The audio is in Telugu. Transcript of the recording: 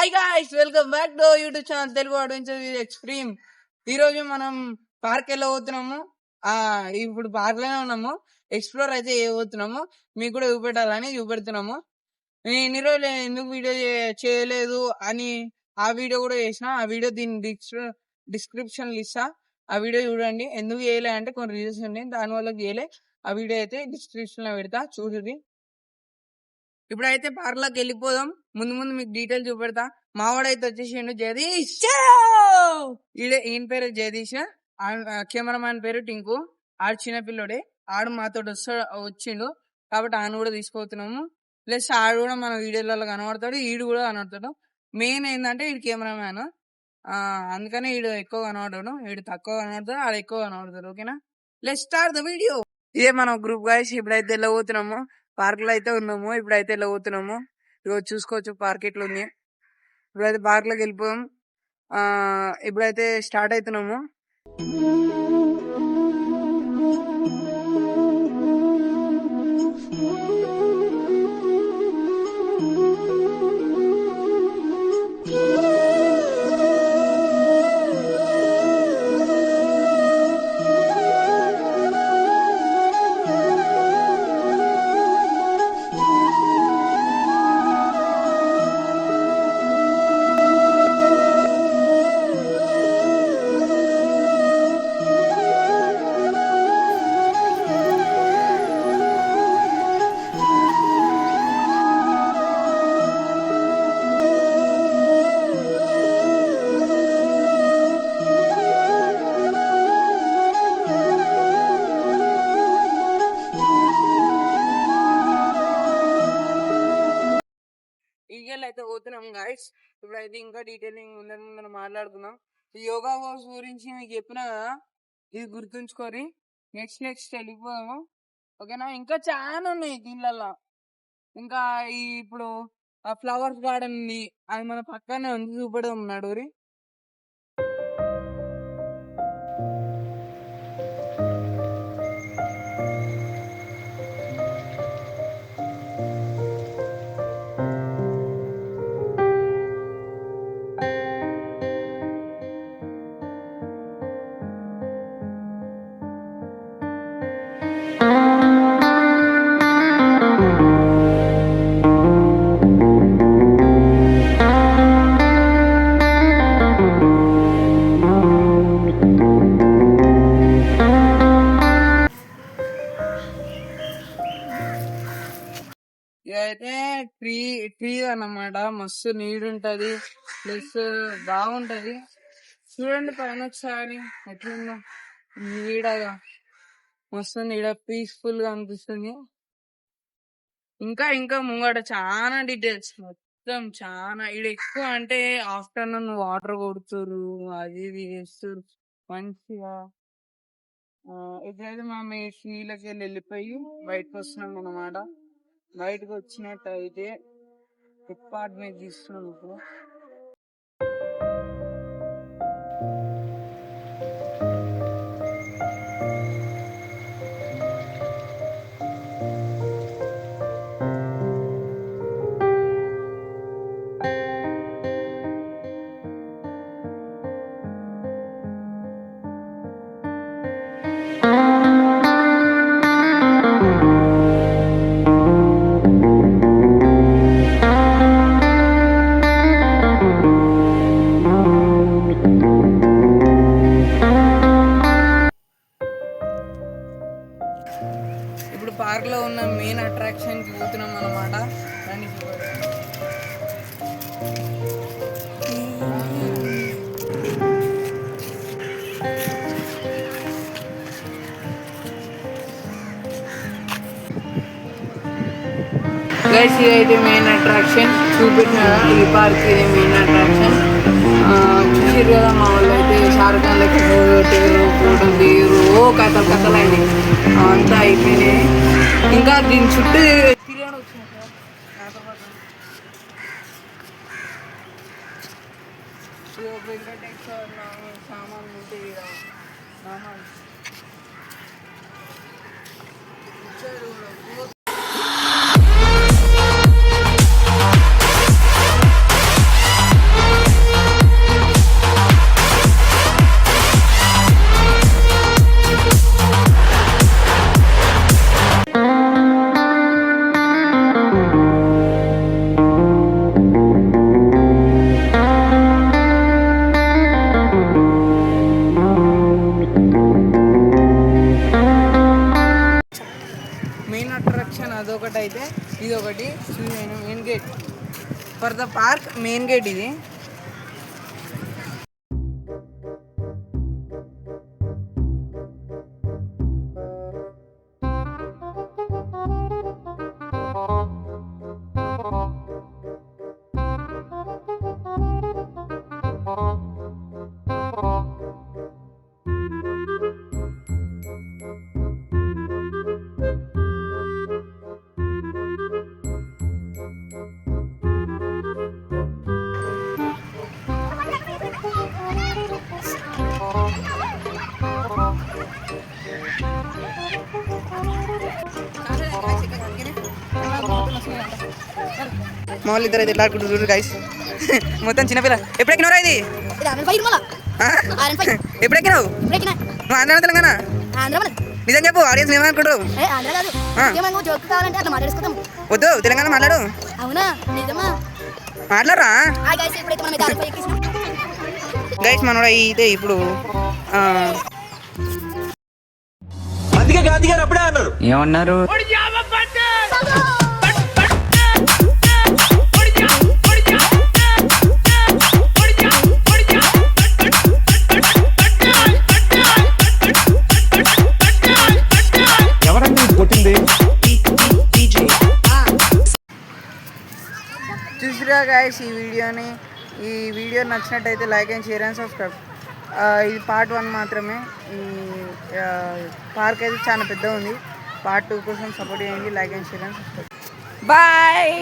Hi guys, welcome back to YouTube channel Telugu adventure with extreme. ఈ రోజు మనం పార్క్ వెళ్ళబోతున్నాము. ఇప్పుడు పార్క్ లోనే ఉన్నాము. ఎక్స్ప్లోర్ అయితే చేయబోతున్నాము. మీకు కూడా చూపెట్టాలని చూపెడుతున్నాము. నేను ఇన్ని రోజులు ఎందుకు వీడియో చేయలేదు అని ఆ వీడియో కూడా చేసిన. ఆ వీడియో దీని డిస్క్రిప్షన్ ఇస్తా. ఆ వీడియో చూడండి. ఎందుకు చేయలే అంటే కొన్ని రీజన్స్ ఉన్నాయి, దానివల్ల చేయలే. ఆ వీడియో అయితే డిస్క్రిప్షన్ లో పెడతా, చూడండి. ఇప్పుడైతే పార్క్ లోకి వెళ్ళిపోదాం. ముందు ముందు మీకు డీటెయిల్ చూపెడతా. మావాడైతే వచ్చేసిండు జగదీష్. ఈయన పేరు జగదీష్, కెమెరామ్యాన్ పేరు టింకు. ఆడు చిన్నపిల్లడే. ఆడు మాతో వచ్చిండు కాబట్టి ఆయన కూడా తీసుకుపోతున్నాము. ప్లస్ ఆడు కూడా మన వీడియోలలో కనబడతాడు, ఈడు కూడా కనబడతాడు. మెయిన్ ఏంటంటే ఈడు కెమెరామ్యాన్, అందుకని ఈడు ఎక్కువ కనబడతాడు. ఈడు తక్కువ కనబడతాడు, ఆడు ఎక్కువ కనబడతాడు. ఓకేనా, లెట్స్ స్టార్ట్ ద వీడియో. ఇదే మన గ్రూప్ గాయ్స్. ఇప్పుడైతే వెళ్ళబోతున్నాము. పార్క్ లో అయితే ఉన్నాము. ఇప్పుడైతే వెళ్ళబోతున్నాము. ఇగో చూసుకోవచ్చు పార్క్ ఎట్లా ఉంది. ఇప్పుడైతే పార్క్ లోకి వెళ్ళిపోయాం. ఇప్పుడైతే స్టార్ట్ అవుతున్నాము. అయితే పోతున్నాం గాయస్. ఇప్పుడైతే ఇంకా డీటెయిలింగ్ ఉందని మాట్లాడుకుందాం. ఈ యోగా హౌస్ గురించి మీకు చెప్పినా కదా, ఇది గుర్తుంచుకోరి. నెక్స్ట్ వెళ్ళిపోదాము. ఓకేనా, ఇంకా చాలా ఉన్నాయి దీనిలలో. ఇంకా ఇప్పుడు ఆ ఫ్లవర్స్ గార్డెన్ ఉంది, అది మన పక్కనే ఉంది, చూపెడదాం నడురి. ఇదైతే ట్రీ అన్నమాట. మస్తు నీడ్ ఉంటది, ప్లస్ బాగుంటది. చూడండి పైన ఒకసారి ఎట్లుందో నీడగా. మస్తు నీడ, పీస్ఫుల్ గా అనిపిస్తుంది. ఇంకా ముంగట చాలా డీటెయిల్స్, మొత్తం చాలా. ఇక్కడ ఎక్కువ అంటే ఆఫ్టర్నూన్ వాటర్ కొడుతురు, అది ఇది చేస్తారు మంచిగా. ఇప్పుడైతే మేము ఈ ట్రీలకి వెళ్ళిపోయి బయటకు వస్తున్నాం అన్నమాట. బయటకు వచ్చినట్టయితే అపార్ట్మెంట్ తీస్తున్నాం ఇప్పుడు. ఇప్పుడు పార్క్ లో ఉన్న మెయిన్ అట్రాక్షన్ కి పోతున్నాం అన్నమాట. గైస్, ఇదైతే మెయిన్ అట్రాక్షన్ చూపించిన ఈ పార్క్. ఇది మెయిన్ అట్రాక్షన్. చూసారు కదా, మా వాళ్ళు అయితే షారుఖ్ ఖాన్ లెక్క ఫోటో తీరు, కథలు అయినాయి, అంతా అయిపోయినాయి. ఇంకా దీని చుట్టూ తిరిగాడు వచ్చిన వెంకటేశ్వర సామాన్లు ఉంటాయి సామాన్లు. ద పార్క్ మెయిన్ గేట్ ఇది. మామూలు ఇద్దరు అయితే ఎట్లా ఆడుకుంటారు చూడు గైస్. మొత్తం చిన్నపిల్ల. ఎప్పుడెక్కినవరా ఇది? ఎప్పుడెక్కినావు? నువ్వు ఆంధ్ర తెలంగాణ? నిజం చెప్పు, ఆడియన్స్ ఏమనుకుంటారు? వద్దు, తెలంగాణ మాట్లాడు. మాట్లాడరా గైస్. మనోడు అయితే ఇప్పుడు గాంధీ గారు అప్పుడే అన్నారు. ఏమన్నారు? చూసిరా గైస్ ఈ వీడియో నచ్చినట్టయితే like and share and subscribe. ఇది పార్ట్ 1 మాత్రమే. ఈ పార్క్ అయితే చాలా పెద్ద ఉంది. పార్ట్ 2 కోసం సపోర్ట్ చేయండి. Like and share and subscribe. Bye.